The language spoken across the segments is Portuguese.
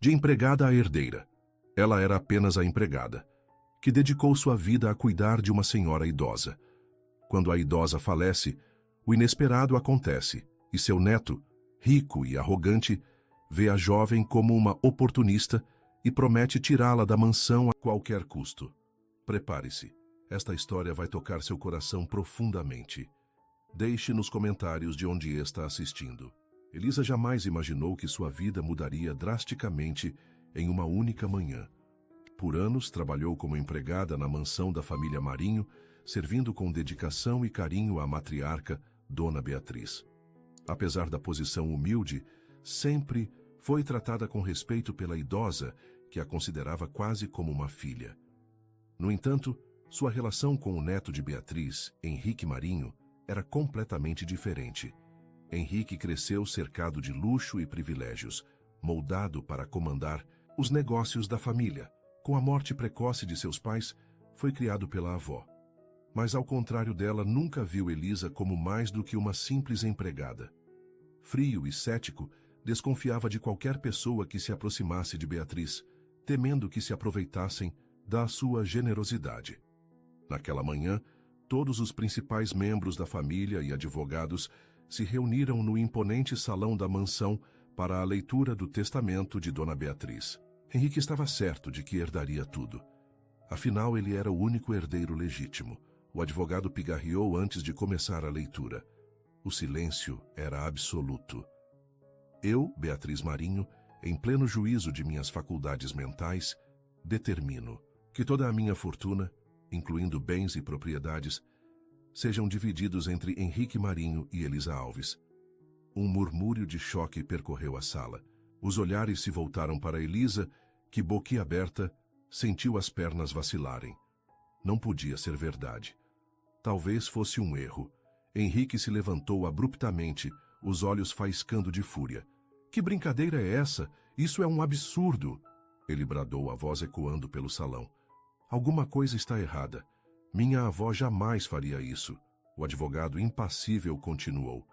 De empregada a herdeira. Ela era apenas a empregada, que dedicou sua vida a cuidar de uma senhora idosa. Quando a idosa falece, o inesperado acontece, e seu neto, rico e arrogante, vê a jovem como uma oportunista e promete tirá-la da mansão a qualquer custo. Prepare-se, esta história vai tocar seu coração profundamente. Deixe nos comentários de onde está assistindo. Elisa jamais imaginou que sua vida mudaria drasticamente em uma única manhã. Por anos, trabalhou como empregada na mansão da família Marinho, servindo com dedicação e carinho à matriarca, Dona Beatriz. Apesar da posição humilde, sempre foi tratada com respeito pela idosa, que a considerava quase como uma filha. No entanto, sua relação com o neto de Beatriz, Henrique Marinho, era completamente diferente. Henrique cresceu cercado de luxo e privilégios, moldado para comandar os negócios da família. Com a morte precoce de seus pais, foi criado pela avó. Mas, ao contrário dela, nunca viu Elisa como mais do que uma simples empregada. Frio e cético, desconfiava de qualquer pessoa que se aproximasse de Beatriz, temendo que se aproveitassem da sua generosidade. Naquela manhã, todos os principais membros da família e advogados se reuniram no imponente salão da mansão para a leitura do testamento de Dona Beatriz. Henrique estava certo de que herdaria tudo. Afinal, ele era o único herdeiro legítimo. O advogado pigarreou antes de começar a leitura. O silêncio era absoluto. Eu, Beatriz Marinho, em pleno juízo de minhas faculdades mentais, determino que toda a minha fortuna, incluindo bens e propriedades, sejam divididos entre Henrique Marinho e Elisa Alves. Um murmúrio de choque percorreu a sala. Os olhares se voltaram para Elisa, que, boquiaberta, sentiu as pernas vacilarem. Não podia ser verdade. Talvez fosse um erro. Henrique se levantou abruptamente, os olhos faiscando de fúria. Que brincadeira é essa? Isso é um absurdo! Ele bradou, a voz ecoando pelo salão. Alguma coisa está errada. Minha avó jamais faria isso. O advogado impassível continuou.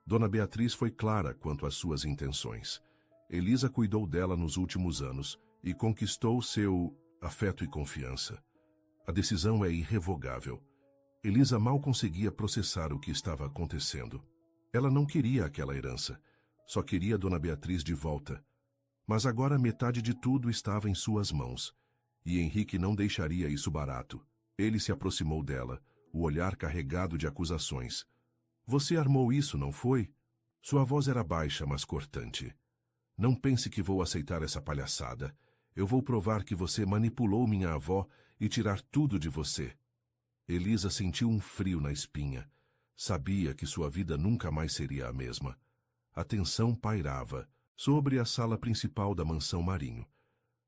Dona Beatriz foi clara quanto às suas intenções. Elisa cuidou dela nos últimos anos e conquistou seu afeto e confiança. A decisão é irrevogável. Elisa mal conseguia processar o que estava acontecendo. Ela não queria aquela herança. Só queria Dona Beatriz de volta. Mas agora metade de tudo estava em suas mãos. E Henrique não deixaria isso barato. Ele se aproximou dela, o olhar carregado de acusações. Você armou isso, não foi? Sua voz era baixa, mas cortante. Não pense que vou aceitar essa palhaçada. Eu vou provar que você manipulou minha avó e tirar tudo de você. Elisa sentiu um frio na espinha. Sabia que sua vida nunca mais seria a mesma. A tensão pairava sobre a sala principal da mansão Marinho.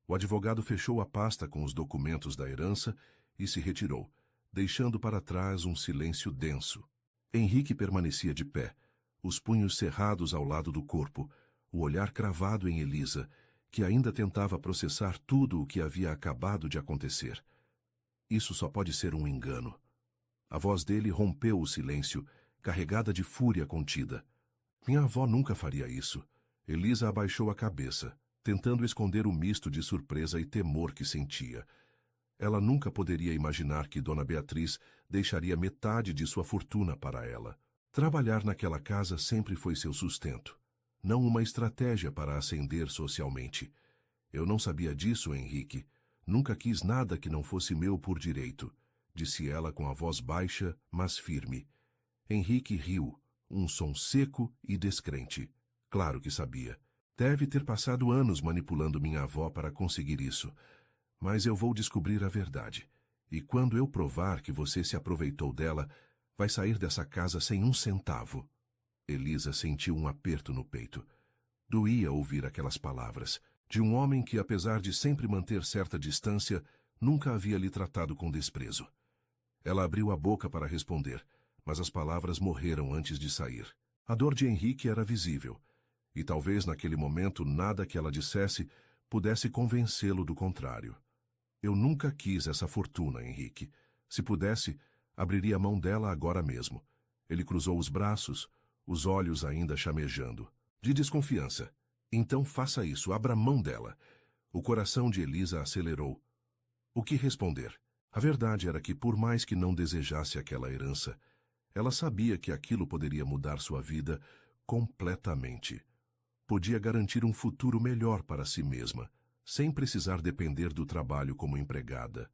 O advogado fechou a pasta com os documentos da herança e se retirou, deixando para trás um silêncio denso. Henrique permanecia de pé, os punhos cerrados ao lado do corpo, o olhar cravado em Elisa, que ainda tentava processar tudo o que havia acabado de acontecer. Isso só pode ser um engano. A voz dele rompeu o silêncio, carregada de fúria contida. Minha avó nunca faria isso. Elisa abaixou a cabeça, tentando esconder o misto de surpresa e temor que sentia. Ela nunca poderia imaginar que Dona Beatriz deixaria metade de sua fortuna para ela. Trabalhar naquela casa sempre foi seu sustento, não uma estratégia para ascender socialmente. Eu não sabia disso, Henrique. Nunca quis nada que não fosse meu por direito, disse ela com a voz baixa, mas firme. Henrique riu, um som seco e descrente. Claro que sabia. Deve ter passado anos manipulando minha avó para conseguir isso. Mas eu vou descobrir a verdade. E quando eu provar que você se aproveitou dela, vai sair dessa casa sem um centavo. Elisa sentiu um aperto no peito. Doía ouvir aquelas palavras, de um homem que, apesar de sempre manter certa distância, nunca havia lhe tratado com desprezo. Ela abriu a boca para responder, mas as palavras morreram antes de sair. A dor de Henrique era visível, e talvez naquele momento nada que ela dissesse pudesse convencê-lo do contrário. Eu nunca quis essa fortuna, Henrique. Se pudesse, abriria a mão dela agora mesmo. Ele cruzou os braços, os olhos ainda chamejando. De desconfiança. Então faça isso, abra mão dela. O coração de Elisa acelerou. O que responder? A verdade era que, por mais que não desejasse aquela herança, ela sabia que aquilo poderia mudar sua vida completamente. Podia garantir um futuro melhor para si mesma, sem precisar depender do trabalho como empregada.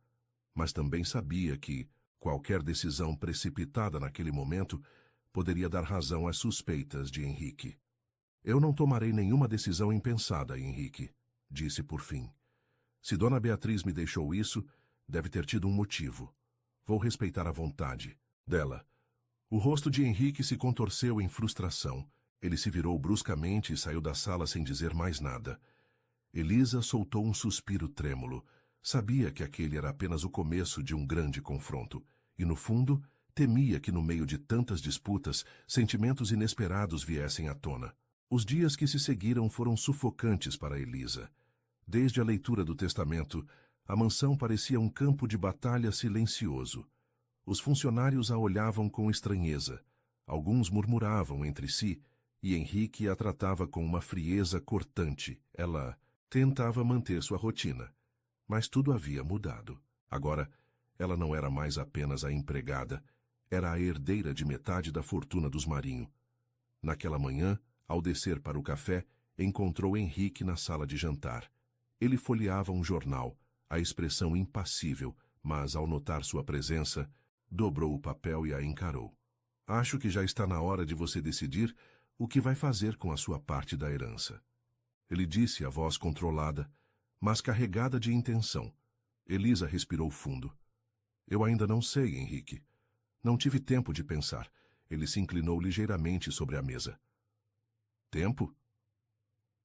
Mas também sabia que qualquer decisão precipitada naquele momento poderia dar razão às suspeitas de Henrique. Eu não tomarei nenhuma decisão impensada, Henrique, disse por fim. Se Dona Beatriz me deixou isso, deve ter tido um motivo. Vou respeitar a vontade dela. O rosto de Henrique se contorceu em frustração. Ele se virou bruscamente e saiu da sala sem dizer mais nada. Elisa soltou um suspiro trêmulo. Sabia que aquele era apenas o começo de um grande confronto. E, no fundo, temia que no meio de tantas disputas, sentimentos inesperados viessem à tona. Os dias que se seguiram foram sufocantes para Elisa. Desde a leitura do testamento, a mansão parecia um campo de batalha silencioso. Os funcionários a olhavam com estranheza. Alguns murmuravam entre si, e Henrique a tratava com uma frieza cortante. Ela tentava manter sua rotina. Mas tudo havia mudado. Agora, ela não era mais apenas a empregada, era a herdeira de metade da fortuna dos Marinho. Naquela manhã, ao descer para o café, encontrou Henrique na sala de jantar. Ele folheava um jornal, a expressão impassível, mas, ao notar sua presença, dobrou o papel e a encarou. Acho que já está na hora de você decidir o que vai fazer com a sua parte da herança. Ele disse, a voz controlada, mas carregada de intenção. Elisa respirou fundo. Eu ainda não sei, Henrique. Não tive tempo de pensar. Ele se inclinou ligeiramente sobre a mesa. Tempo?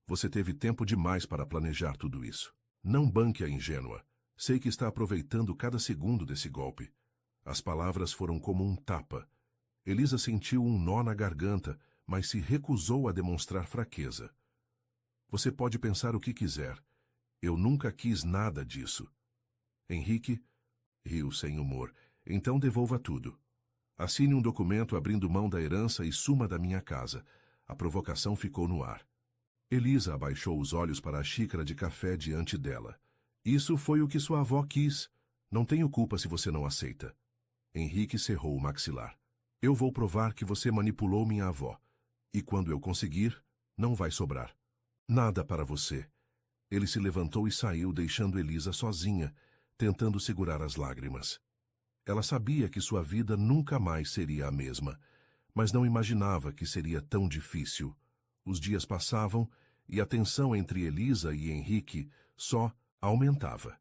Você teve tempo demais para planejar tudo isso. Não banque a ingênua. Sei que está aproveitando cada segundo desse golpe. As palavras foram como um tapa. Elisa sentiu um nó na garganta, mas se recusou a demonstrar fraqueza. Você pode pensar o que quiser. Eu nunca quis nada disso. Henrique riu sem humor. Então devolva tudo. Assine um documento abrindo mão da herança e suma da minha casa. A provocação ficou no ar. Elisa abaixou os olhos para a xícara de café diante dela. Isso foi o que sua avó quis. Não tenho culpa se você não aceita. Henrique cerrou o maxilar. Eu vou provar que você manipulou minha avó. E quando eu conseguir, não vai sobrar nada para você. Ele se levantou e saiu, deixando Elisa sozinha, tentando segurar as lágrimas. Ela sabia que sua vida nunca mais seria a mesma, mas não imaginava que seria tão difícil. Os dias passavam e a tensão entre Elisa e Henrique só aumentava.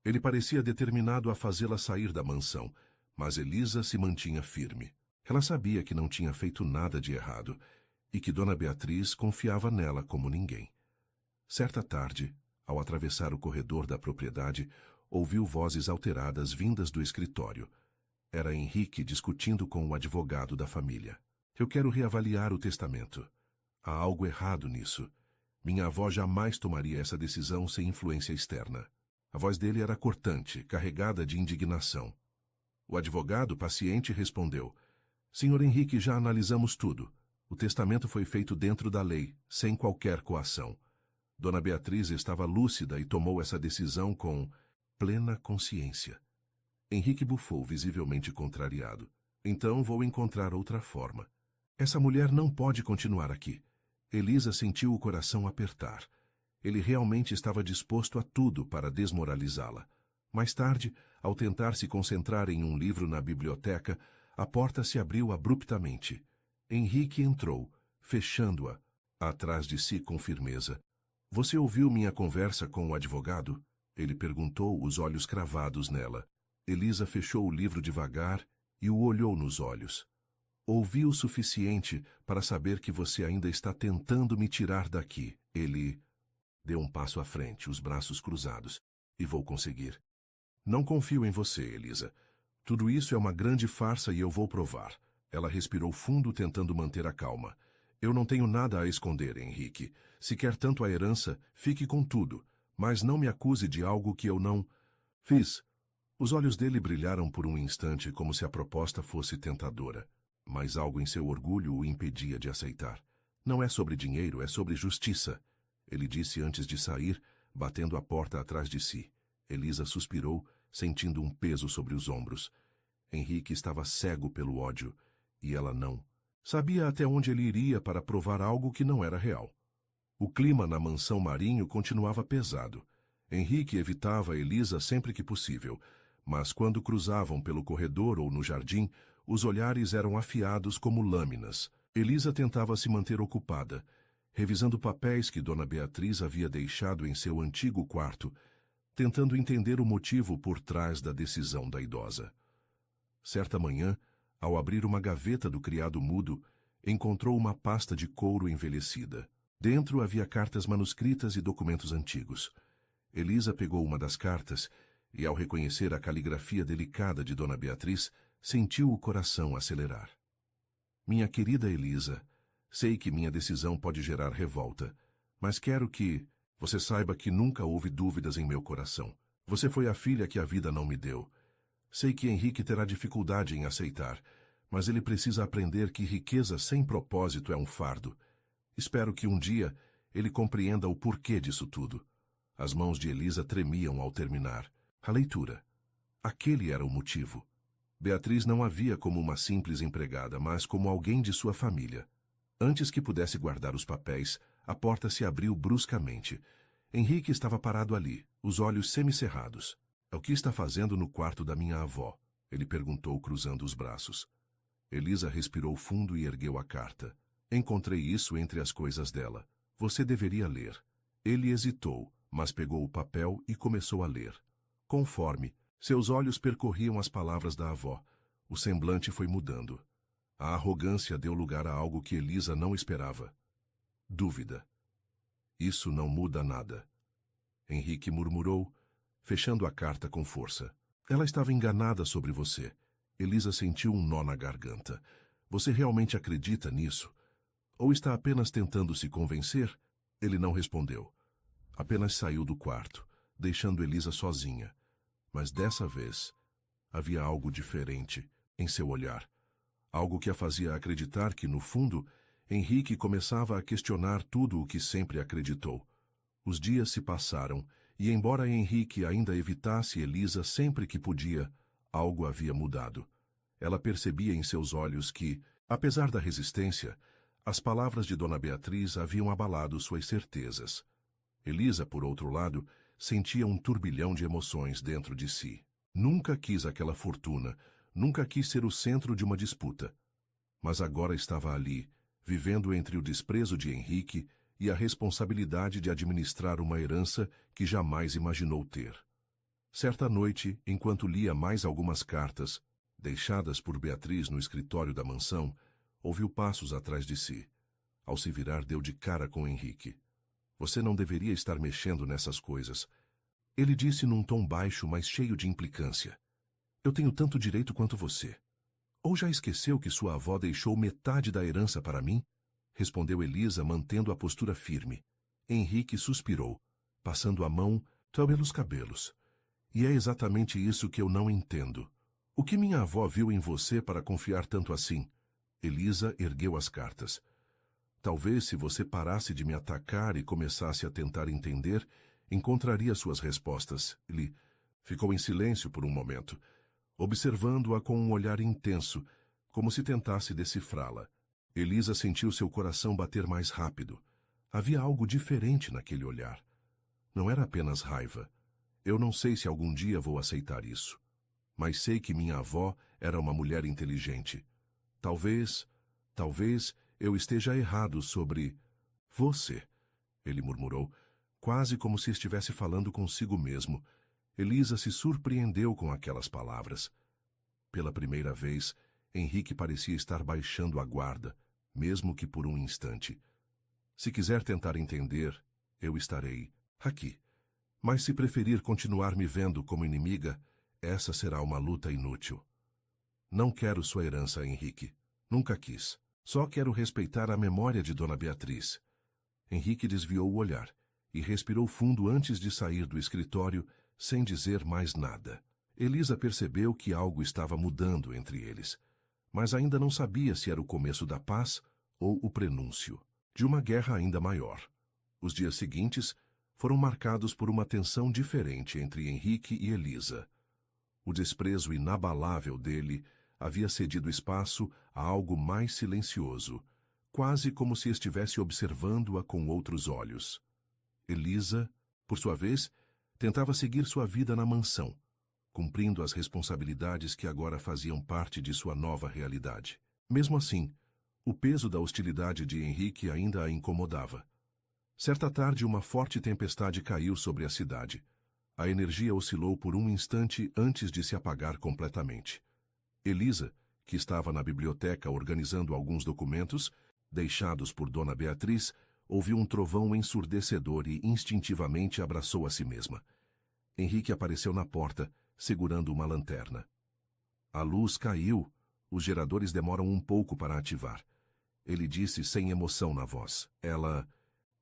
Ele parecia determinado a fazê-la sair da mansão, mas Elisa se mantinha firme. Ela sabia que não tinha feito nada de errado e que Dona Beatriz confiava nela como ninguém. Certa tarde, ao atravessar o corredor da propriedade, ouviu vozes alteradas vindas do escritório. Era Henrique discutindo com o advogado da família. Eu quero reavaliar o testamento. Há algo errado nisso. Minha avó jamais tomaria essa decisão sem influência externa. A voz dele era cortante, carregada de indignação. O advogado, paciente, respondeu: Senhor Henrique, já analisamos tudo. O testamento foi feito dentro da lei, sem qualquer coação. Dona Beatriz estava lúcida e tomou essa decisão com plena consciência. Henrique bufou, visivelmente contrariado. Então vou encontrar outra forma. Essa mulher não pode continuar aqui. Elisa sentiu o coração apertar. Ele realmente estava disposto a tudo para desmoralizá-la. Mais tarde, ao tentar se concentrar em um livro na biblioteca, a porta se abriu abruptamente. Henrique entrou, fechando-a atrás de si com firmeza. Você ouviu minha conversa com o advogado? Ele perguntou, os olhos cravados nela. Elisa fechou o livro devagar e o olhou nos olhos. Ouvi o suficiente para saber que você ainda está tentando me tirar daqui. Ele deu um passo à frente, os braços cruzados. E vou conseguir. Não confio em você, Elisa. Tudo isso é uma grande farsa e eu vou provar. Ela respirou fundo, tentando manter a calma. Eu não tenho nada a esconder, Henrique. Se quer tanto a herança, fique com tudo. Mas não me acuse de algo que eu não fiz. Os olhos dele brilharam por um instante, como se a proposta fosse tentadora. Mas algo em seu orgulho o impedia de aceitar. Não é sobre dinheiro, é sobre justiça. ele disse antes de sair, batendo a porta atrás de si. Elisa suspirou, sentindo um peso sobre os ombros. Henrique estava cego pelo ódio, e ela não. Sabia até onde ele iria para provar algo que não era real. O clima na mansão Marinho continuava pesado. Henrique evitava Elisa sempre que possível, mas quando cruzavam pelo corredor ou no jardim, os olhares eram afiados como lâminas. Elisa tentava se manter ocupada, revisando papéis que Dona Beatriz havia deixado em seu antigo quarto, tentando entender o motivo por trás da decisão da idosa. Certa manhã, ao abrir uma gaveta do criado mudo, encontrou uma pasta de couro envelhecida. Dentro havia cartas manuscritas e documentos antigos. Elisa pegou uma das cartas e, ao reconhecer a caligrafia delicada de Dona Beatriz, sentiu o coração acelerar. Minha querida Elisa, sei que minha decisão pode gerar revolta, mas quero que você saiba que nunca houve dúvidas em meu coração. Você foi a filha que a vida não me deu. Sei que Henrique terá dificuldade em aceitar, mas ele precisa aprender que riqueza sem propósito é um fardo. Espero que um dia ele compreenda o porquê disso tudo. As mãos de Elisa tremiam ao terminar. A leitura. Aquele era o motivo. Beatriz não a via como uma simples empregada, mas como alguém de sua família. Antes que pudesse guardar os papéis, a porta se abriu bruscamente. Henrique estava parado ali, os olhos semicerrados. — O que está fazendo no quarto da minha avó? Ele perguntou, cruzando os braços. Elisa respirou fundo e ergueu a carta. Encontrei isso entre as coisas dela. Você deveria ler. Ele hesitou, mas pegou o papel e começou a ler. Conforme, seus olhos percorriam as palavras da avó. O semblante foi mudando. A arrogância deu lugar a algo que Elisa não esperava. Dúvida. Isso não muda nada. Henrique murmurou, fechando a carta com força. Ela estava enganada sobre você. Elisa sentiu um nó na garganta. Você realmente acredita nisso? Ou está apenas tentando se convencer? Ele não respondeu. Apenas saiu do quarto, deixando Elisa sozinha. Mas dessa vez, havia algo diferente em seu olhar. Algo que a fazia acreditar que, no fundo, Henrique começava a questionar tudo o que sempre acreditou. Os dias se passaram, e embora Henrique ainda evitasse Elisa sempre que podia, algo havia mudado. Ela percebia em seus olhos que, apesar da resistência, as palavras de Dona Beatriz haviam abalado suas certezas. Elisa, por outro lado, sentia um turbilhão de emoções dentro de si. Nunca quis aquela fortuna, nunca quis ser o centro de uma disputa. Mas agora estava ali, vivendo entre o desprezo de Henrique e a responsabilidade de administrar uma herança que jamais imaginou ter. Certa noite, enquanto lia mais algumas cartas, deixadas por Beatriz no escritório da mansão, ouviu passos atrás de si. Ao se virar, deu de cara com Henrique. Você não deveria estar mexendo nessas coisas. Ele disse num tom baixo, mas cheio de implicância. Eu tenho tanto direito quanto você. Ou já esqueceu que sua avó deixou metade da herança para mim? Respondeu Elisa, mantendo a postura firme. Henrique suspirou, passando a mão pelos cabelos. E é exatamente isso que eu não entendo. O que minha avó viu em você para confiar tanto assim? Elisa ergueu as cartas. Talvez se você parasse de me atacar e começasse a tentar entender, encontraria suas respostas. Ele ficou em silêncio por um momento, observando-a com um olhar intenso, como se tentasse decifrá-la. Elisa sentiu seu coração bater mais rápido. Havia algo diferente naquele olhar. Não era apenas raiva. Eu não sei se algum dia vou aceitar isso. Mas sei que minha avó era uma mulher inteligente. Talvez eu esteja errado sobre você, ele murmurou, quase como se estivesse falando consigo mesmo. Elisa se surpreendeu com aquelas palavras. Pela primeira vez, Henrique parecia estar baixando a guarda, mesmo que por um instante. Se quiser tentar entender, eu estarei aqui. Mas se preferir continuar me vendo como inimiga, essa será uma luta inútil. Não quero sua herança, Henrique. Nunca quis. Só quero respeitar a memória de Dona Beatriz. Henrique desviou o olhar e respirou fundo antes de sair do escritório, sem dizer mais nada. Elisa percebeu que algo estava mudando entre eles, mas ainda não sabia se era o começo da paz ou o prenúncio de uma guerra ainda maior. Os dias seguintes foram marcados por uma tensão diferente entre Henrique e Elisa. O desprezo inabalável dele havia cedido espaço a algo mais silencioso, quase como se estivesse observando-a com outros olhos. Elisa, por sua vez, tentava seguir sua vida na mansão, cumprindo as responsabilidades que agora faziam parte de sua nova realidade. Mesmo assim, o peso da hostilidade de Henrique ainda a incomodava. Certa tarde, uma forte tempestade caiu sobre a cidade. A energia oscilou por um instante antes de se apagar completamente. Elisa, que estava na biblioteca organizando alguns documentos, deixados por Dona Beatriz, ouviu um trovão ensurdecedor e instintivamente abraçou a si mesma. Henrique apareceu na porta, segurando uma lanterna. A luz caiu. Os geradores demoram um pouco para ativar. Ele disse sem emoção na voz. Ela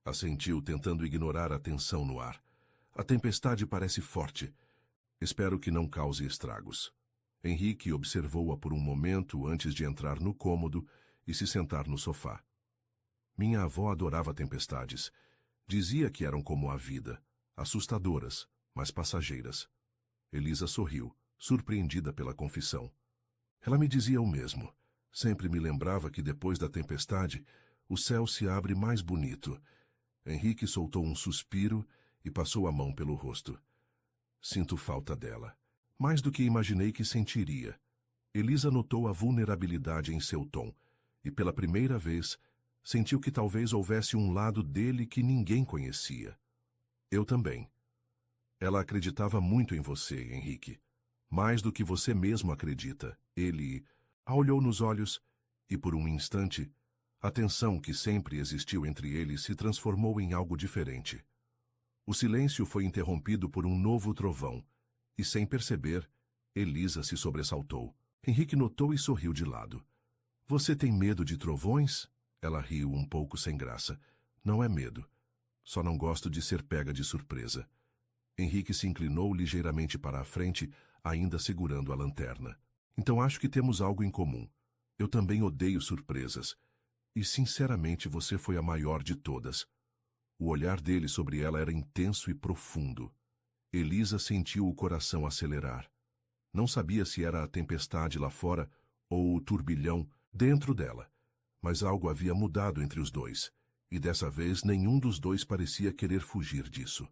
assentiu, tentando ignorar a tensão no ar. A tempestade parece forte. Espero que não cause estragos. Henrique observou-a por um momento antes de entrar no cômodo e se sentar no sofá. Minha avó adorava tempestades. Dizia que eram como a vida, assustadoras, mas passageiras. Elisa sorriu, surpreendida pela confissão. Ela me dizia o mesmo. Sempre me lembrava que depois da tempestade, o céu se abre mais bonito. Henrique soltou um suspiro e passou a mão pelo rosto. Sinto falta dela. Mais do que imaginei que sentiria. Elisa notou a vulnerabilidade em seu tom, e pela primeira vez, sentiu que talvez houvesse um lado dele que ninguém conhecia. Eu também. Ela acreditava muito em você, Henrique. Mais do que você mesmo acredita. Ele a olhou nos olhos e, por um instante, a tensão que sempre existiu entre eles se transformou em algo diferente. O silêncio foi interrompido por um novo trovão, e, sem perceber, Elisa se sobressaltou. Henrique notou e sorriu de lado. Você tem medo de trovões? Ela riu um pouco sem graça. Não é medo. Só não gosto de ser pega de surpresa. Henrique se inclinou ligeiramente para a frente, ainda segurando a lanterna. Então acho que temos algo em comum. Eu também odeio surpresas. E, sinceramente, você foi a maior de todas. O olhar dele sobre ela era intenso e profundo. Elisa sentiu o coração acelerar. Não sabia se era a tempestade lá fora ou o turbilhão dentro dela, mas algo havia mudado entre os dois, e dessa vez nenhum dos dois parecia querer fugir disso.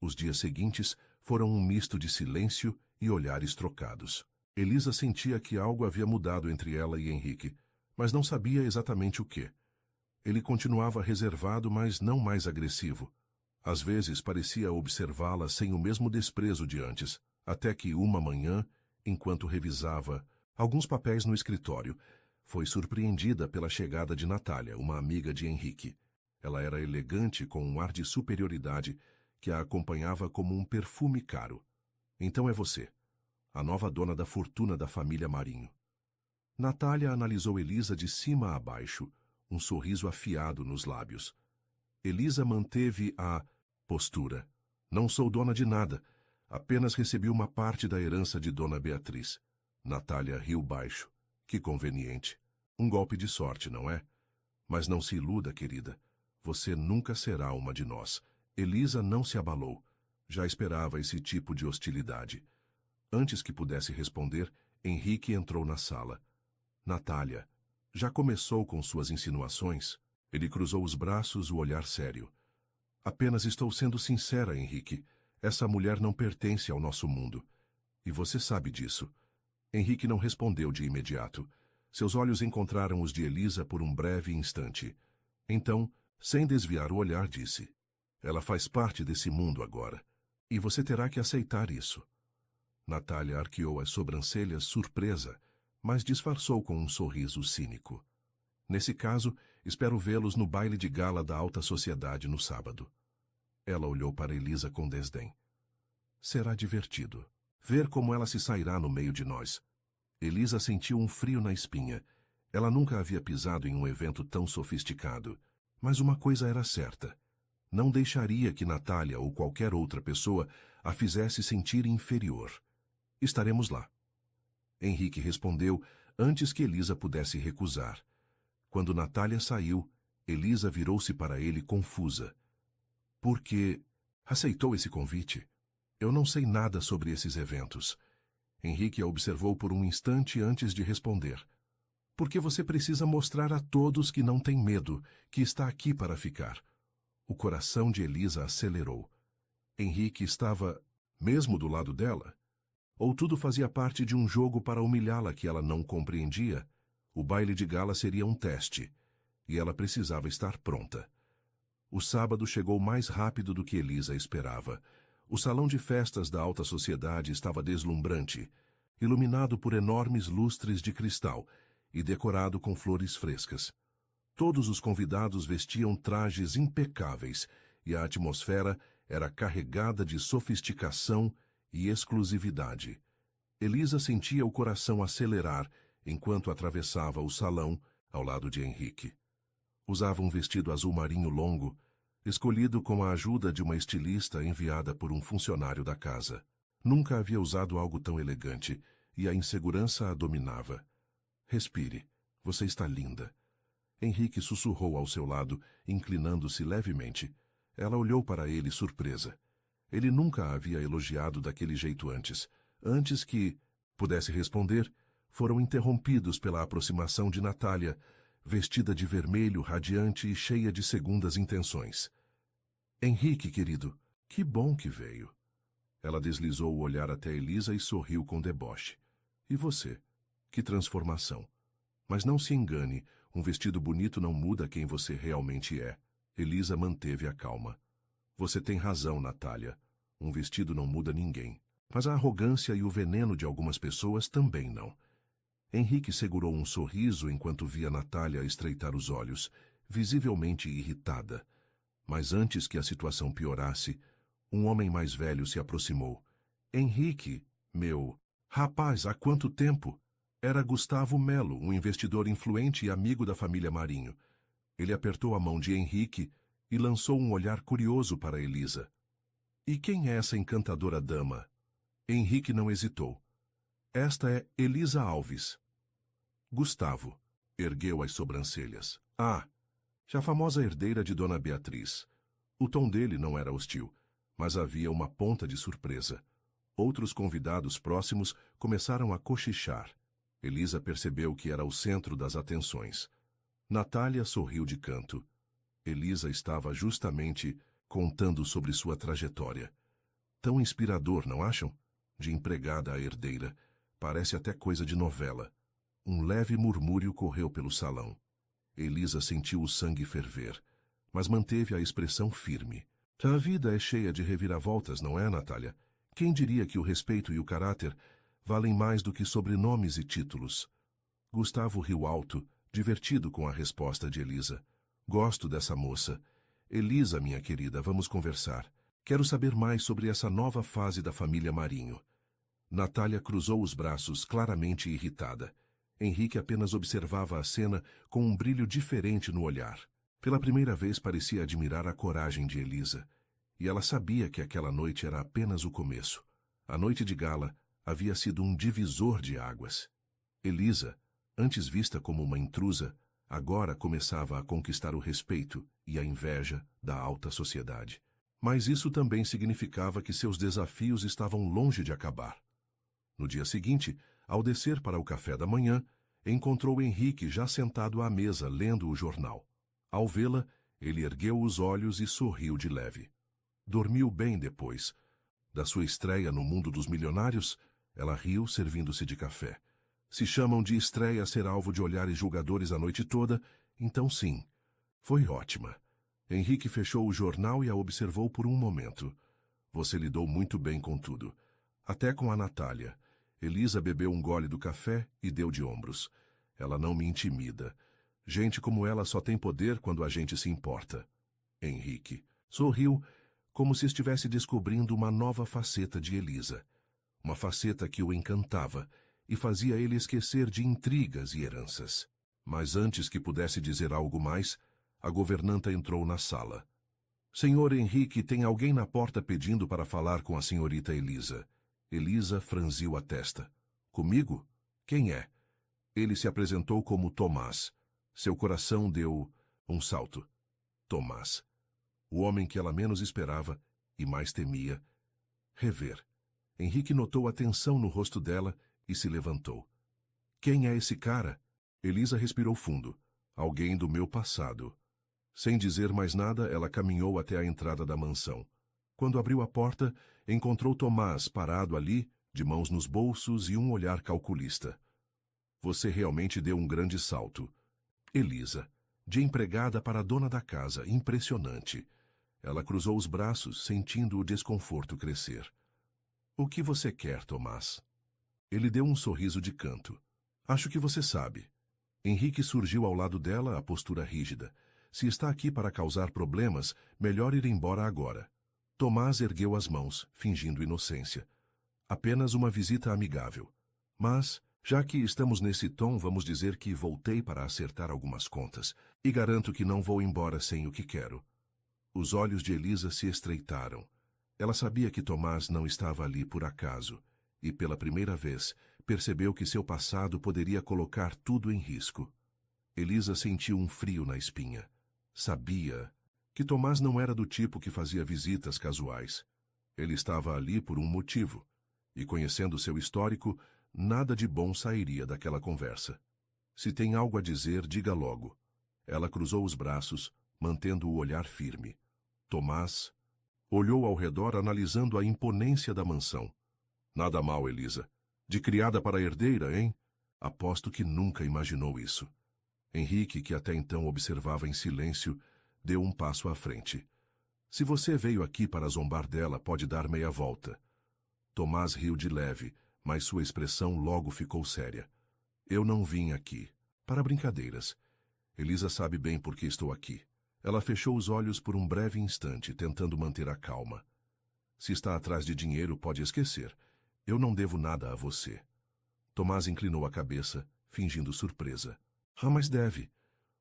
Os dias seguintes foram um misto de silêncio e olhares trocados. Elisa sentia que algo havia mudado entre ela e Henrique, mas não sabia exatamente o quê. Ele continuava reservado, mas não mais agressivo. Às vezes parecia observá-la sem o mesmo desprezo de antes, até que uma manhã, enquanto revisava alguns papéis no escritório, foi surpreendida pela chegada de Natália, uma amiga de Henrique. Ela era elegante, com um ar de superioridade que a acompanhava como um perfume caro. Então é você, a nova dona da fortuna da família Marinho. Natália analisou Elisa de cima a baixo, um sorriso afiado nos lábios. Elisa manteve a postura. Não sou dona de nada. Apenas recebi uma parte da herança de Dona Beatriz. Natália riu baixo. Que conveniente. Um golpe de sorte, não é? Mas não se iluda, querida. Você nunca será uma de nós. Elisa não se abalou. Já esperava esse tipo de hostilidade. Antes que pudesse responder, Henrique entrou na sala. Natália, já começou com suas insinuações? Ele cruzou os braços, o olhar sério. Apenas estou sendo sincera, Henrique. Essa mulher não pertence ao nosso mundo. E você sabe disso. Henrique não respondeu de imediato. Seus olhos encontraram os de Elisa por um breve instante. Então, sem desviar o olhar, disse: Ela faz parte desse mundo agora. E você terá que aceitar isso. Natália arqueou as sobrancelhas, surpresa, mas disfarçou com um sorriso cínico. Nesse caso, espero vê-los no baile de gala da alta sociedade no sábado. Ela olhou para Elisa com desdém. Será divertido. Ver como ela se sairá no meio de nós. Elisa sentiu um frio na espinha. Ela nunca havia pisado em um evento tão sofisticado. Mas uma coisa era certa. Não deixaria que Natália ou qualquer outra pessoa a fizesse sentir inferior. Estaremos lá. Henrique respondeu antes que Elisa pudesse recusar. Quando Natália saiu, Elisa virou-se para ele confusa. Por que aceitou esse convite? Eu não sei nada sobre esses eventos. Henrique a observou por um instante antes de responder. Porque você precisa mostrar a todos que não tem medo, que está aqui para ficar. O coração de Elisa acelerou. Henrique estava mesmo do lado dela? Ou tudo fazia parte de um jogo para humilhá-la que ela não compreendia? O baile de gala seria um teste, e ela precisava estar pronta. O sábado chegou mais rápido do que Elisa esperava. O salão de festas da alta sociedade estava deslumbrante, iluminado por enormes lustres de cristal e decorado com flores frescas. Todos os convidados vestiam trajes impecáveis e a atmosfera era carregada de sofisticação e exclusividade. Elisa sentia o coração acelerar enquanto atravessava o salão ao lado de Henrique. Usava um vestido azul marinho longo, escolhido com a ajuda de uma estilista enviada por um funcionário da casa. Nunca havia usado algo tão elegante, e a insegurança a dominava. Respire, você está linda. Henrique sussurrou ao seu lado, inclinando-se levemente. Ela olhou para ele surpresa. Ele nunca a havia elogiado daquele jeito antes. Antes que pudesse responder, foram interrompidos pela aproximação de Natália, vestida de vermelho, radiante e cheia de segundas intenções. Henrique, querido, que bom que veio. Ela deslizou o olhar até Elisa e sorriu com deboche. E você? Que transformação. Mas não se engane, um vestido bonito não muda quem você realmente é. Elisa manteve a calma. Você tem razão, Natália. Um vestido não muda ninguém. Mas a arrogância e o veneno de algumas pessoas também não. Henrique segurou um sorriso enquanto via Natália estreitar os olhos, visivelmente irritada. Mas antes que a situação piorasse, um homem mais velho se aproximou. Henrique, meu... Rapaz, há quanto tempo? Era Gustavo Melo, um investidor influente e amigo da família Marinho. Ele apertou a mão de Henrique e lançou um olhar curioso para Elisa. E quem é essa encantadora dama? Henrique não hesitou. Esta é Elisa Alves. Gustavo ergueu as sobrancelhas. Ah, a famosa herdeira de Dona Beatriz. O tom dele não era hostil, mas havia uma ponta de surpresa. Outros convidados próximos começaram a cochichar. Elisa percebeu que era o centro das atenções. Natália sorriu de canto. Elisa estava justamente contando sobre sua trajetória. Tão inspirador, não acham? De empregada a herdeira. Parece até coisa de novela. Um leve murmúrio correu pelo salão. Elisa sentiu o sangue ferver, mas manteve a expressão firme. A vida é cheia de reviravoltas, não é, Natália? Quem diria que o respeito e o caráter valem mais do que sobrenomes e títulos? Gustavo riu alto, divertido com a resposta de Elisa. Gosto dessa moça. Elisa, minha querida, vamos conversar. Quero saber mais sobre essa nova fase da família Marinho. Natália cruzou os braços, claramente irritada. Henrique apenas observava a cena com um brilho diferente no olhar. Pela primeira vez parecia admirar a coragem de Elisa. E ela sabia que aquela noite era apenas o começo. A noite de gala havia sido um divisor de águas. Elisa, antes vista como uma intrusa, agora começava a conquistar o respeito e a inveja da alta sociedade. Mas isso também significava que seus desafios estavam longe de acabar. No dia seguinte, ao descer para o café da manhã, encontrou Henrique já sentado à mesa lendo o jornal. Ao vê-la, ele ergueu os olhos e sorriu de leve. Dormiu bem depois. Da sua estreia no mundo dos milionários, ela riu servindo-se de café. Se chamam de estreia ser alvo de olhares julgadores a noite toda, então sim. Foi ótima. Henrique fechou o jornal e a observou por um momento. Você lidou muito bem com tudo. Até com a Natália. Elisa bebeu um gole do café e deu de ombros. Ela não me intimida. Gente como ela só tem poder quando a gente se importa. Henrique sorriu, como se estivesse descobrindo uma nova faceta de Elisa. Uma faceta que o encantava e fazia ele esquecer de intrigas e heranças. Mas antes que pudesse dizer algo mais, a governanta entrou na sala. Senhor Henrique, tem alguém na porta pedindo para falar com a senhorita Elisa. Elisa franziu a testa. Comigo? Quem é? Ele se apresentou como Tomás. Seu coração deu um salto. Tomás. o homem que ela menos esperava e mais temia, rever. Henrique notou a tensão no rosto dela e se levantou. Quem é esse cara? Elisa respirou fundo. Alguém do meu passado. Sem dizer mais nada, ela caminhou até a entrada da mansão. Quando abriu a porta, encontrou Tomás parado ali, de mãos nos bolsos e um olhar calculista. Você realmente deu um grande salto. Elisa, de empregada para dona da casa, impressionante. Ela cruzou os braços, sentindo o desconforto crescer. O que você quer, Tomás? Ele deu um sorriso de canto. Acho que você sabe. Henrique surgiu ao lado dela, a postura rígida. Se está aqui para causar problemas, melhor ir embora agora. Tomás ergueu as mãos, fingindo inocência. Apenas uma visita amigável. Mas, já que estamos nesse tom, vamos dizer que voltei para acertar algumas contas, e garanto que não vou embora sem o que quero. Os olhos de Elisa se estreitaram. Ela sabia que Tomás não estava ali por acaso, e pela primeira vez percebeu que seu passado poderia colocar tudo em risco. Elisa sentiu um frio na espinha. Sabia que Tomás não era do tipo que fazia visitas casuais. Ele estava ali por um motivo, e conhecendo seu histórico, nada de bom sairia daquela conversa. Se tem algo a dizer, diga logo. Ela cruzou os braços, mantendo o olhar firme. Tomás olhou ao redor, analisando a imponência da mansão. Nada mal, Elisa. De criada para herdeira, hein? Aposto que nunca imaginou isso. Henrique, que até então observava em silêncio, deu um passo à frente. Se você veio aqui para zombar dela, pode dar meia volta. Tomás riu de leve, mas sua expressão logo ficou séria. Eu não vim aqui para brincadeiras. Elisa sabe bem por que estou aqui. Ela fechou os olhos por um breve instante, tentando manter a calma. Se está atrás de dinheiro, pode esquecer. Eu não devo nada a você. Tomás inclinou a cabeça, fingindo surpresa. Ah, mas deve.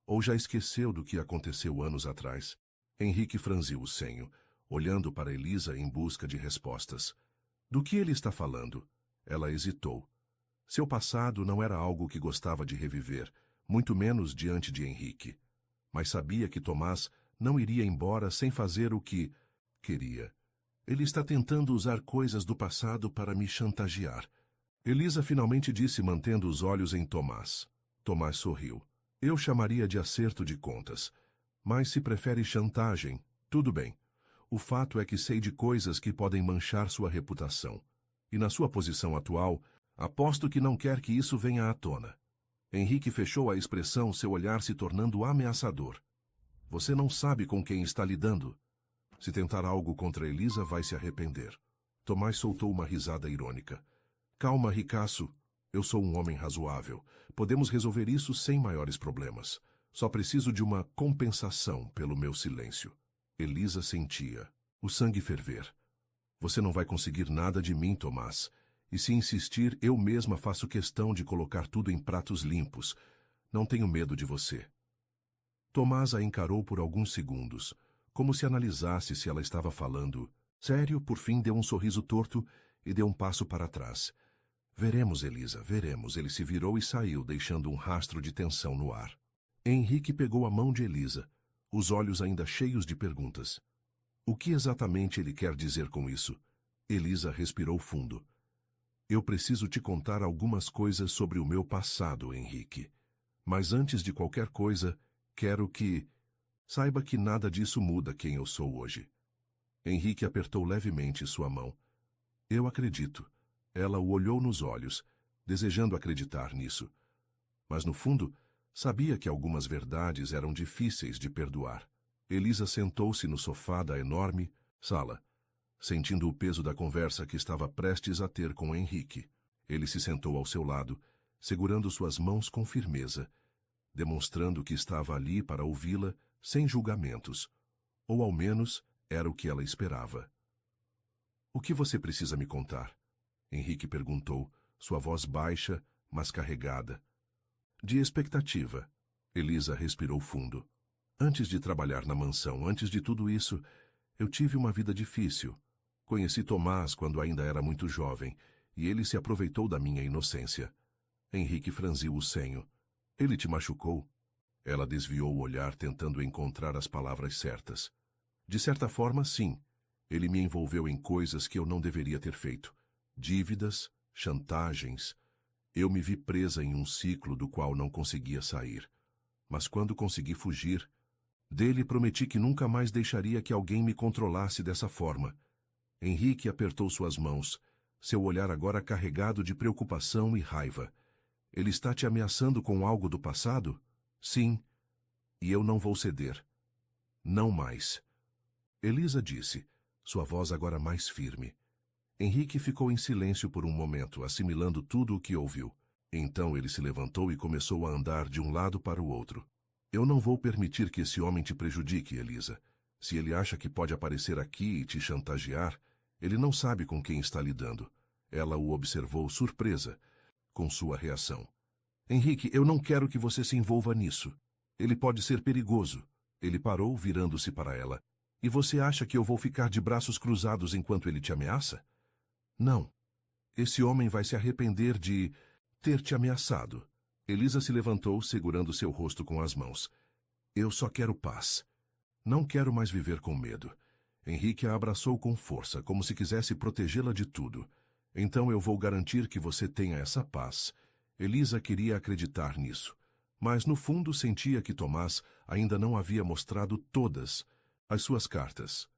Ou já esqueceu do que aconteceu anos atrás? Henrique franziu o senho, olhando para Elisa em busca de respostas. Do que ele está falando? Ela hesitou. Seu passado não era algo que gostava de reviver, muito menos diante de Henrique. Mas sabia que Tomás não iria embora sem fazer o que queria. Ele está tentando usar coisas do passado para me chantagear. Elisa finalmente disse, mantendo os olhos em Tomás. Tomás sorriu. Eu chamaria de acerto de contas. Mas se prefere chantagem, tudo bem. O fato é que sei de coisas que podem manchar sua reputação. E na sua posição atual, aposto que não quer que isso venha à tona. Henrique fechou a expressão, seu olhar se tornando ameaçador. Você não sabe com quem está lidando. Se tentar algo contra Elisa, vai se arrepender. Tomás soltou uma risada irônica. Calma, ricaço. Eu sou um homem razoável. Podemos resolver isso sem maiores problemas. Só preciso de uma compensação pelo meu silêncio. Elisa sentia o sangue ferver. Você não vai conseguir nada de mim, Tomás. E se insistir, eu mesma faço questão de colocar tudo em pratos limpos. Não tenho medo de você. Tomás a encarou por alguns segundos, como se analisasse se ela estava falando sério. Por fim deu um sorriso torto e deu um passo para trás. Veremos, Elisa, veremos. Ele se virou e saiu, deixando um rastro de tensão no ar. Henrique pegou a mão de Elisa, os olhos ainda cheios de perguntas. O que exatamente ele quer dizer com isso? Elisa respirou fundo. Eu preciso te contar algumas coisas sobre o meu passado, Henrique. Mas antes de qualquer coisa, quero que saiba que nada disso muda quem eu sou hoje. Henrique apertou levemente sua mão. Eu acredito. Ela o olhou nos olhos, desejando acreditar nisso. Mas, no fundo, sabia que algumas verdades eram difíceis de perdoar. Elisa sentou-se no sofá da enorme sala, sentindo o peso da conversa que estava prestes a ter com Henrique. Ele se sentou ao seu lado, segurando suas mãos com firmeza, demonstrando que estava ali para ouvi-la sem julgamentos, ou ao menos era o que ela esperava. O que você precisa me contar? Henrique perguntou, sua voz baixa, mas carregada. De expectativa. Elisa respirou fundo. Antes de trabalhar na mansão, antes de tudo isso, eu tive uma vida difícil. Conheci Tomás quando ainda era muito jovem, e ele se aproveitou da minha inocência. Henrique franziu o senho. Ele te machucou? Ela desviou o olhar, tentando encontrar as palavras certas. De certa forma, sim. Ele me envolveu em coisas que eu não deveria ter feito. Dívidas, chantagens. Eu me vi presa em um ciclo do qual não conseguia sair. Mas quando consegui fugir, dele prometi que nunca mais deixaria que alguém me controlasse dessa forma. Henrique apertou suas mãos, seu olhar agora carregado de preocupação e raiva. Ele está te ameaçando com algo do passado? Sim. E eu não vou ceder. Não mais. Elisa disse, sua voz agora mais firme. Henrique ficou em silêncio por um momento, assimilando tudo o que ouviu. Então ele se levantou e começou a andar de um lado para o outro. Eu não vou permitir que esse homem te prejudique, Elisa. Se ele acha que pode aparecer aqui e te chantagear, ele não sabe com quem está lidando. Ela o observou surpresa com sua reação. Henrique, eu não quero que você se envolva nisso. Ele pode ser perigoso. Ele parou, virando-se para ela. E você acha que eu vou ficar de braços cruzados enquanto ele te ameaça? Não. Esse homem vai se arrepender de ter te ameaçado. Elisa se levantou, segurando seu rosto com as mãos. Eu só quero paz. Não quero mais viver com medo. Henrique a abraçou com força, como se quisesse protegê-la de tudo. Então eu vou garantir que você tenha essa paz. Elisa queria acreditar nisso, mas no fundo sentia que Tomás ainda não havia mostrado todas as suas cartas.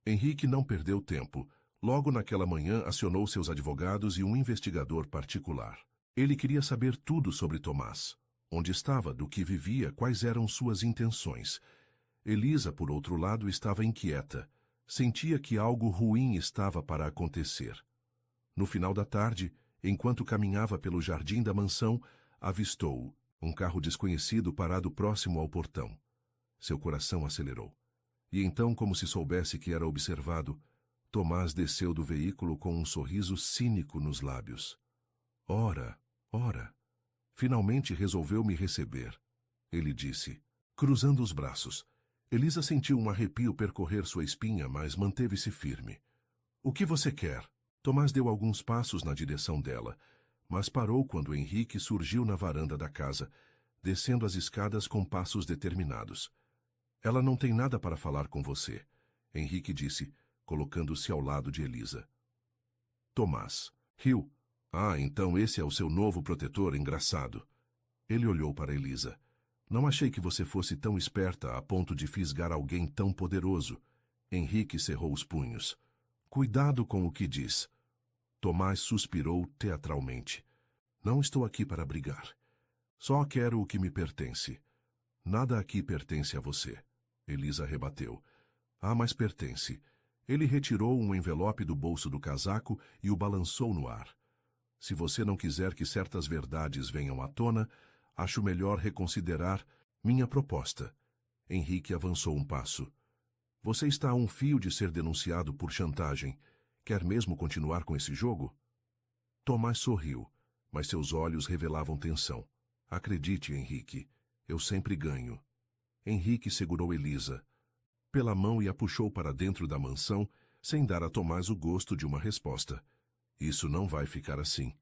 Henrique não perdeu tempo. Logo naquela manhã acionou seus advogados e um investigador particular. Ele queria saber tudo sobre Tomás. Onde estava, do que vivia, quais eram suas intenções. Elisa, por outro lado, estava inquieta. Sentia que algo ruim estava para acontecer. No final da tarde, enquanto caminhava pelo jardim da mansão, avistou um carro desconhecido parado próximo ao portão. Seu coração acelerou. E então, como se soubesse que era observado, Tomás desceu do veículo com um sorriso cínico nos lábios. Ora, finalmente resolveu me receber, ele disse, cruzando os braços. Elisa sentiu um arrepio percorrer sua espinha, mas manteve-se firme. O que você quer? Tomás deu alguns passos na direção dela, mas parou quando Henrique surgiu na varanda da casa, descendo as escadas com passos determinados. Ela não tem nada para falar com você, Henrique disse, colocando-se ao lado de Elisa. Tomás riu. Ah, então esse é o seu novo protetor, engraçado. Ele olhou para Elisa. Não achei que você fosse tão esperta a ponto de fisgar alguém tão poderoso. Henrique cerrou os punhos. Cuidado com o que diz. Tomás suspirou teatralmente. Não estou aqui para brigar. Só quero o que me pertence. Nada aqui pertence a você. Elisa rebateu. Ah, mas pertence. Ele retirou um envelope do bolso do casaco e o balançou no ar. Se você não quiser que certas verdades venham à tona, acho melhor reconsiderar minha proposta. Henrique avançou um passo. Você está a um fio de ser denunciado por chantagem. Quer mesmo continuar com esse jogo? Tomás sorriu, mas seus olhos revelavam tensão. Acredite, Henrique, eu sempre ganho. Henrique segurou Elisa pela mão e a puxou para dentro da mansão, sem dar a Tomás o gosto de uma resposta. Isso não vai ficar assim.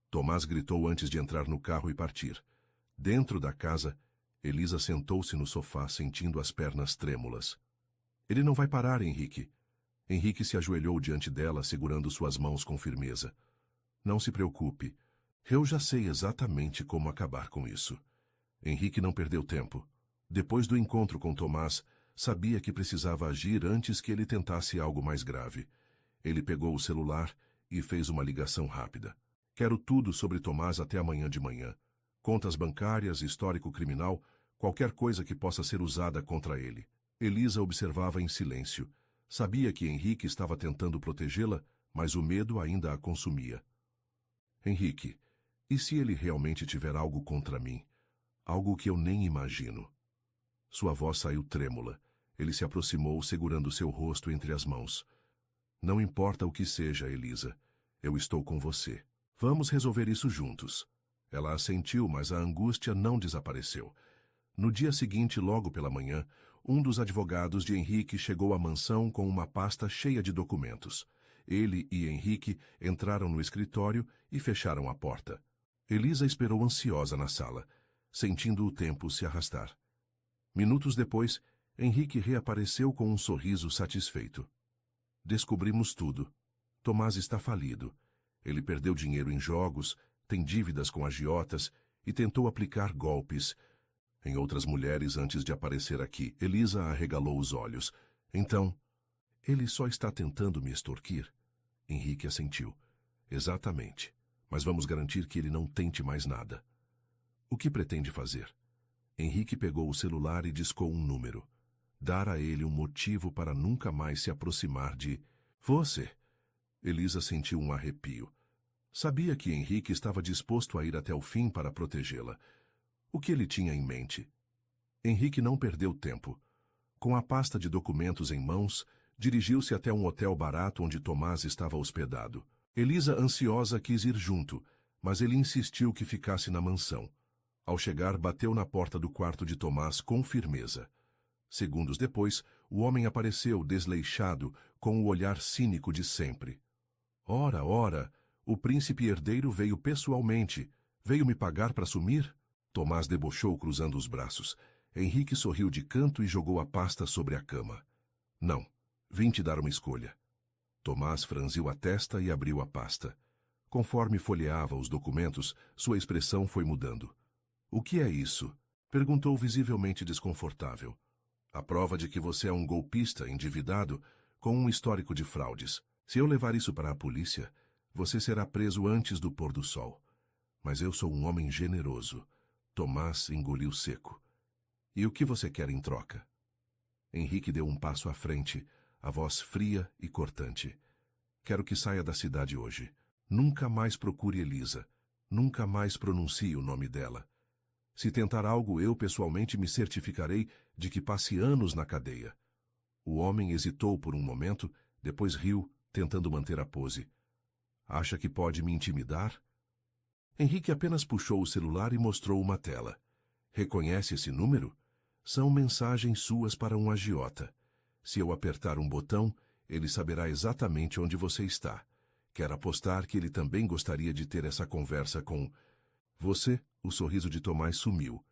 Tomás gritou antes de entrar no carro e partir. Dentro da casa, Elisa sentou-se no sofá, sentindo as pernas trêmulas. Ele não vai parar, Henrique. Henrique se ajoelhou diante dela, segurando suas mãos com firmeza. Não se preocupe. Eu já sei exatamente como acabar com isso. Henrique não perdeu tempo. Depois do encontro com Tomás, sabia que precisava agir antes que ele tentasse algo mais grave. Ele pegou o celular e fez uma ligação rápida. Quero tudo sobre Tomás até amanhã de manhã. Contas bancárias, histórico criminal, qualquer coisa que possa ser usada contra ele. Elisa observava em silêncio. Sabia que Henrique estava tentando protegê-la, mas o medo ainda a consumia. Henrique, e se ele realmente tiver algo contra mim? Algo que eu nem imagino. Sua voz saiu trêmula. Ele se aproximou, segurando seu rosto entre as mãos. Não importa o que seja, Elisa. Eu estou com você. Vamos resolver isso juntos. Ela assentiu, mas a angústia não desapareceu. No dia seguinte, logo pela manhã, um dos advogados de Henrique chegou à mansão com uma pasta cheia de documentos. Ele e Henrique entraram no escritório e fecharam a porta. Elisa esperou ansiosa na sala, sentindo o tempo se arrastar. Minutos depois, Henrique reapareceu com um sorriso satisfeito. Descobrimos tudo. Tomás está falido. Ele perdeu dinheiro em jogos, tem dívidas com agiotas e tentou aplicar golpes em outras mulheres antes de aparecer aqui. Elisa arregalou os olhos. Então, ele só está tentando me extorquir? Henrique assentiu. Exatamente. Mas vamos garantir que ele não tente mais nada. O que pretende fazer? Henrique pegou o celular e discou um número. Dar a ele um motivo para nunca mais se aproximar de você. Elisa sentiu um arrepio. Sabia que Henrique estava disposto a ir até o fim para protegê-la. O que ele tinha em mente? Henrique não perdeu tempo. Com a pasta de documentos em mãos, dirigiu-se até um hotel barato onde Tomás estava hospedado. Elisa, ansiosa, quis ir junto, mas ele insistiu que ficasse na mansão. Ao chegar, bateu na porta do quarto de Tomás com firmeza. Segundos depois, o homem apareceu, desleixado, com o olhar cínico de sempre. Ora, ora, o príncipe herdeiro veio pessoalmente. Veio me pagar para sumir? Tomás debochou cruzando os braços. Henrique sorriu de canto e jogou a pasta sobre a cama. Não, vim te dar uma escolha. Tomás franziu a testa e abriu a pasta. Conforme folheava os documentos, sua expressão foi mudando. O que é isso? Perguntou visivelmente desconfortável. A prova de que você é um golpista endividado com um histórico de fraudes. Se eu levar isso para a polícia, você será preso antes do pôr do sol. Mas eu sou um homem generoso. Tomás engoliu seco. E o que você quer em troca? Henrique deu um passo à frente, a voz fria e cortante. Quero que saia da cidade hoje. Nunca mais procure Elisa. Nunca mais pronuncie o nome dela. Se tentar algo, eu pessoalmente me certificarei de que passe anos na cadeia. O homem hesitou por um momento, depois riu, tentando manter a pose. Acha que pode me intimidar? Henrique apenas puxou o celular e mostrou uma tela. Reconhece esse número? São mensagens suas para um agiota. Se eu apertar um botão, ele saberá exatamente onde você está. Quero apostar que ele também gostaria de ter essa conversa com você. O sorriso de Tomás sumiu.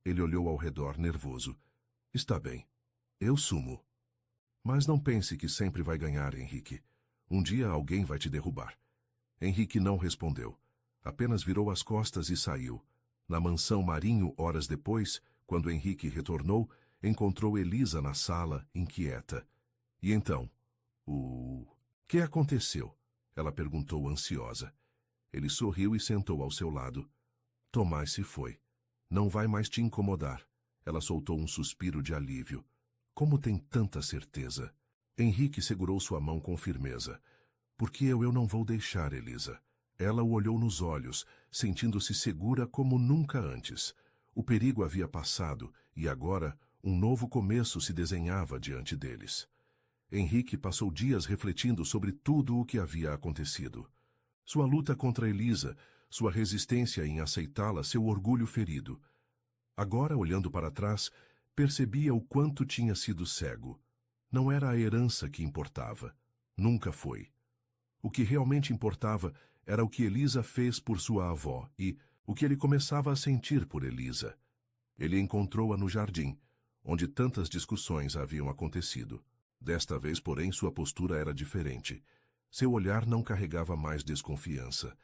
Ele olhou ao redor, nervoso. Está bem. Eu sumo. Mas não pense que sempre vai ganhar, Henrique. Um dia alguém vai te derrubar. Henrique não respondeu. Apenas virou as costas e saiu. Na mansão Marinho, horas depois, quando Henrique retornou, encontrou Elisa na sala, inquieta. E então? O que aconteceu? Ela perguntou ansiosa. Ele sorriu e sentou ao seu lado. Tomás se foi. Não vai mais te incomodar. Ela soltou um suspiro de alívio. Como tem tanta certeza? Henrique segurou sua mão com firmeza. Porque eu não vou deixar, Elisa. Ela o olhou nos olhos, sentindo-se segura como nunca antes. O perigo havia passado e agora um novo começo se desenhava diante deles. Henrique passou dias refletindo sobre tudo o que havia acontecido. Sua luta contra Elisa, sua resistência em aceitá-la, seu orgulho ferido. Agora, olhando para trás, percebia o quanto tinha sido cego. Não era a herança que importava. Nunca foi. O que realmente importava era o que Elisa fez por sua avó e o que ele começava a sentir por Elisa. Ele encontrou-a no jardim, onde tantas discussões haviam acontecido. Desta vez, porém, sua postura era diferente. Seu olhar não carregava mais desconfiança,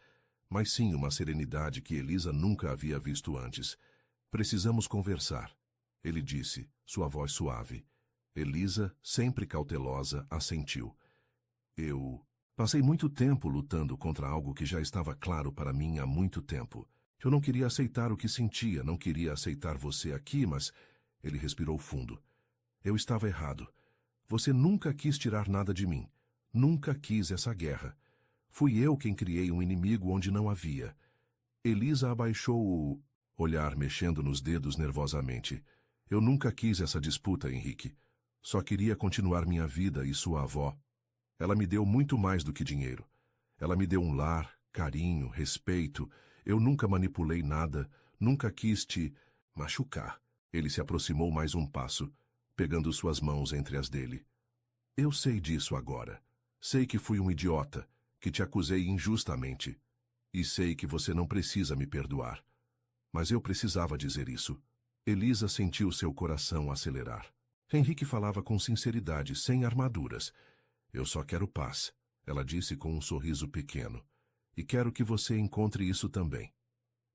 mas sim uma serenidade que Elisa nunca havia visto antes. Precisamos conversar, ele disse, sua voz suave. Elisa, sempre cautelosa, assentiu. Eu passei muito tempo lutando contra algo que já estava claro para mim há muito tempo. Eu não queria aceitar o que sentia, não queria aceitar você aqui, mas... Ele respirou fundo. Eu estava errado. Você nunca quis tirar nada de mim. Nunca quis essa guerra. Fui eu quem criei um inimigo onde não havia. Elisa abaixou o olhar, mexendo nos dedos nervosamente. Eu nunca quis essa disputa, Henrique. Só queria continuar minha vida e sua avó. Ela me deu muito mais do que dinheiro. Ela me deu um lar, carinho, respeito. Eu nunca manipulei nada, nunca quis te machucar. Ele se aproximou mais um passo, pegando suas mãos entre as dele. Eu sei disso agora. Sei que fui um idiota, que te acusei injustamente. E sei que você não precisa me perdoar. Mas eu precisava dizer isso. Elisa sentiu seu coração acelerar. Henrique falava com sinceridade, sem armaduras. Eu só quero paz, ela disse com um sorriso pequeno. E quero que você encontre isso também.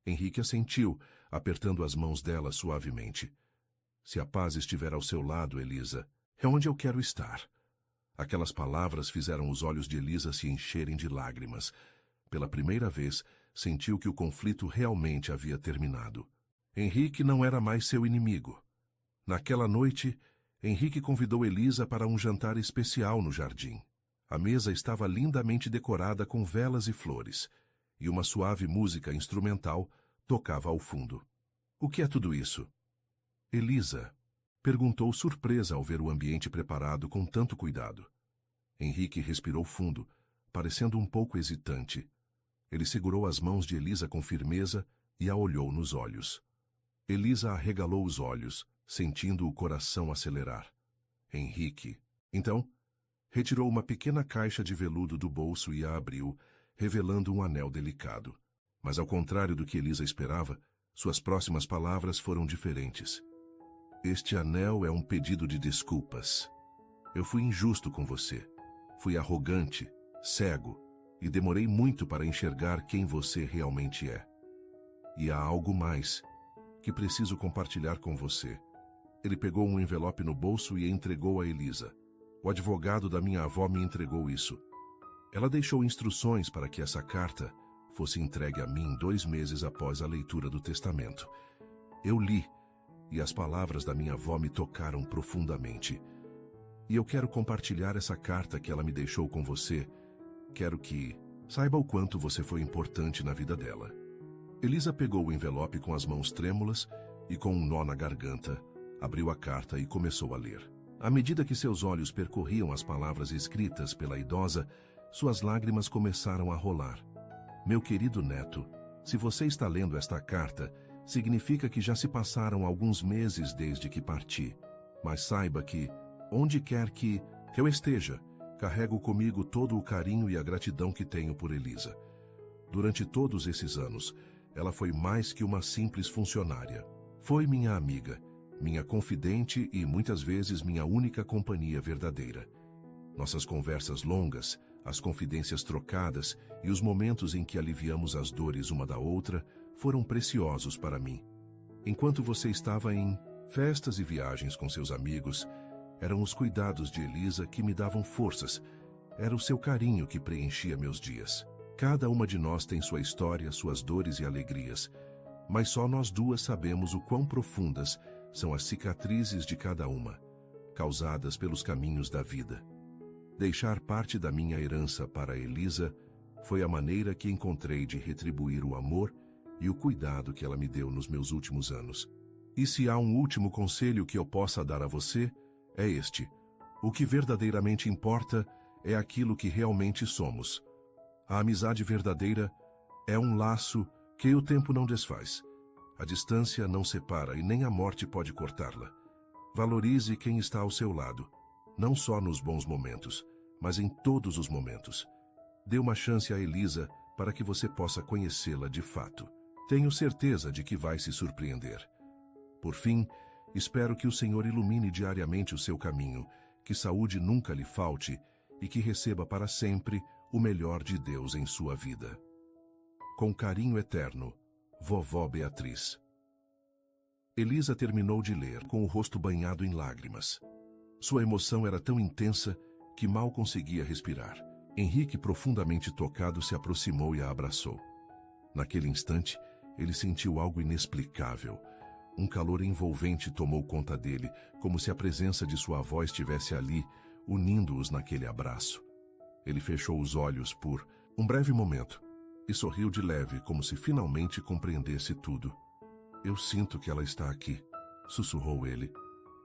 Henrique assentiu, apertando as mãos dela suavemente. Se a paz estiver ao seu lado, Elisa, é onde eu quero estar. Aquelas palavras fizeram os olhos de Elisa se encherem de lágrimas. Pela primeira vez, sentiu que o conflito realmente havia terminado. Henrique não era mais seu inimigo. Naquela noite, Henrique convidou Elisa para um jantar especial no jardim. A mesa estava lindamente decorada com velas e flores, e uma suave música instrumental tocava ao fundo. O que é tudo isso? Elisa perguntou surpresa ao ver o ambiente preparado com tanto cuidado. Henrique respirou fundo, parecendo um pouco hesitante. Ele segurou as mãos de Elisa com firmeza e a olhou nos olhos. Elisa arregalou os olhos, sentindo o coração acelerar. Henrique, então, retirou uma pequena caixa de veludo do bolso e a abriu, revelando um anel delicado. Mas ao contrário do que Elisa esperava, suas próximas palavras foram diferentes. Este anel é um pedido de desculpas. Eu fui injusto com você. Fui arrogante, cego, e demorei muito para enxergar quem você realmente é. E há algo mais que preciso compartilhar com você. Ele pegou um envelope no bolso e entregou a Elisa. O advogado da minha avó me entregou isso. Ela deixou instruções para que essa carta fosse entregue a mim 2 meses após a leitura do testamento. Eu li, e as palavras da minha avó me tocaram profundamente. E eu quero compartilhar essa carta que ela me deixou com você. Quero que saiba o quanto você foi importante na vida dela. Elisa pegou o envelope com as mãos trêmulas e com um nó na garganta, abriu a carta e começou a ler. À medida que seus olhos percorriam as palavras escritas pela idosa, suas lágrimas começaram a rolar. Meu querido neto, se você está lendo esta carta, significa que já se passaram alguns meses desde que parti. Mas saiba que, onde quer que eu esteja, carrego comigo todo o carinho e a gratidão que tenho por Elisa. Durante todos esses anos, ela foi mais que uma simples funcionária. Foi minha amiga, minha confidente e muitas vezes minha única companhia verdadeira. Nossas conversas longas, as confidências trocadas e os momentos em que aliviamos as dores uma da outra foram preciosos para mim. Enquanto você estava em festas e viagens com seus amigos, eram os cuidados de Elisa que me davam forças. Era o seu carinho que preenchia meus dias. Cada uma de nós tem sua história, suas dores e alegrias, mas só nós duas sabemos o quão profundas são as cicatrizes de cada uma, causadas pelos caminhos da vida. Deixar parte da minha herança para Elisa foi a maneira que encontrei de retribuir o amor e o cuidado que ela me deu nos meus últimos anos. E se há um último conselho que eu possa dar a você, é este: o que verdadeiramente importa é aquilo que realmente somos. A amizade verdadeira é um laço que o tempo não desfaz. A distância não separa e nem a morte pode cortá-la. Valorize quem está ao seu lado, não só nos bons momentos, mas em todos os momentos. Dê uma chance a Elisa para que você possa conhecê-la de fato. Tenho certeza de que vai se surpreender. Por fim, espero que o Senhor ilumine diariamente o seu caminho, que saúde nunca lhe falte e que receba para sempre o melhor de Deus em sua vida. Com carinho eterno, Vovó Beatriz. Elisa terminou de ler com o rosto banhado em lágrimas. Sua emoção era tão intensa que mal conseguia respirar. Henrique, profundamente tocado, se aproximou e a abraçou. Naquele instante, ele sentiu algo inexplicável. Um calor envolvente tomou conta dele, como se a presença de sua avó estivesse ali, unindo-os naquele abraço. Ele fechou os olhos por um breve momento e sorriu de leve, como se finalmente compreendesse tudo. Eu sinto que ela está aqui, sussurrou ele.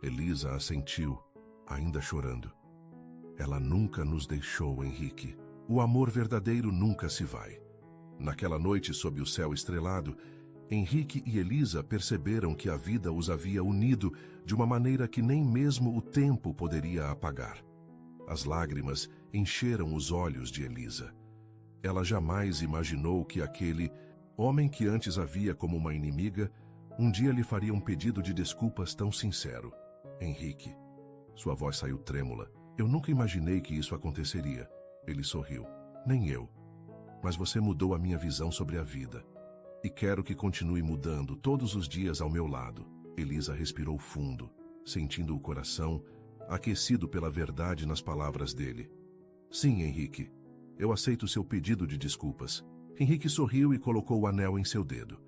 Elisa assentiu, ainda chorando. Ela nunca nos deixou, Henrique. O amor verdadeiro nunca se vai. Naquela noite, sob o céu estrelado, Henrique e Elisa perceberam que a vida os havia unido de uma maneira que nem mesmo o tempo poderia apagar. As lágrimas encheram os olhos de Elisa. Ela jamais imaginou que aquele homem que antes a via como uma inimiga, um dia lhe faria um pedido de desculpas tão sincero. Henrique, Sua voz saiu trêmula. Eu nunca imaginei que isso aconteceria. Ele sorriu. Nem eu. Mas você mudou a minha visão sobre a vida. E quero que continue mudando todos os dias ao meu lado. Elisa respirou fundo, sentindo o coração aquecido pela verdade nas palavras dele. Sim, Henrique. Eu aceito seu pedido de desculpas. Henrique sorriu e colocou o anel em seu dedo.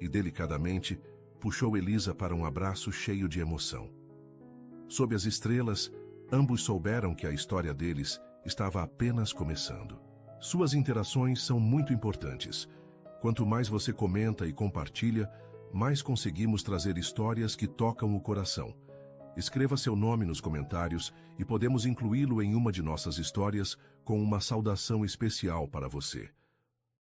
E delicadamente puxou Elisa para um abraço cheio de emoção. Sob as estrelas, ambos souberam que a história deles estava apenas começando. Suas interações são muito importantes. Quanto mais você comenta e compartilha, mais conseguimos trazer histórias que tocam o coração. Escreva seu nome nos comentários e podemos incluí-lo em uma de nossas histórias com uma saudação especial para você.